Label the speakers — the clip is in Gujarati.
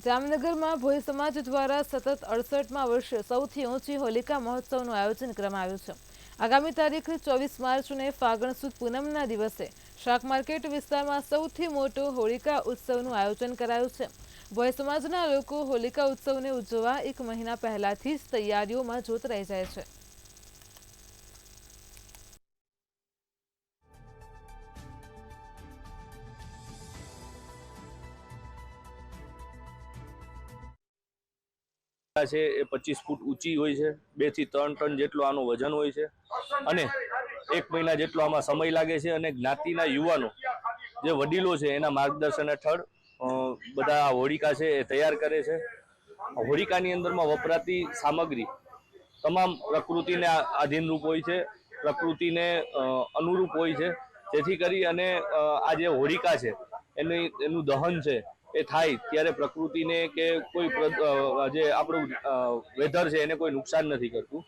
Speaker 1: જામનગરમાં ભોઈ સમાજ દ્વારા સતત 68મા વર્ષે સૌથી ઊંચી હોલિકા મહોત્સવનું આયોજન કરવામાં આવ્યું છે। આગામી તારીખ 24 માર્ચને ફાગણ સુદ પૂનમના દિવસે શાક માર્કેટ વિસ્તારમાં સૌથી મોટો હોલિકા ઉત્સવનું આયોજન કરાયું છે। ભોઈ સમાજના લોકો હોલિકા ઉત્સવને ઉજવવા 1 મહિના પહેલાથી જ તૈયારીઓમાં જોતરાઈ જાય છે।
Speaker 2: છે એ 25 ફૂટ ઊંચી હોય છે, 2 થી 3 ટન જેટલો આનો વજન હોય છે અને 1 મહિના જેટલો આમાં સમય લાગે છે અને જ્ઞાતિના યુવાનો જે વડીલો છે એના માર્ગદર્શન હેઠળ બધા હોલિકા છે એ તૈયાર કરે છે। હોલિકાની અંદરમાં વપરાતી સામગ્રી તમામ પ્રકૃતિને આધીનરૂપ હોય છે, પ્રકૃતિને અનુરૂપ હોય છે, જેથી કરી અને આ જે હોલિકા છે એનું દહન છે એ થાય ત્યારે પ્રકૃતિને કે કોઈ જે આપણું વેધર છે એને કોઈ નુકસાન નથી કરતું।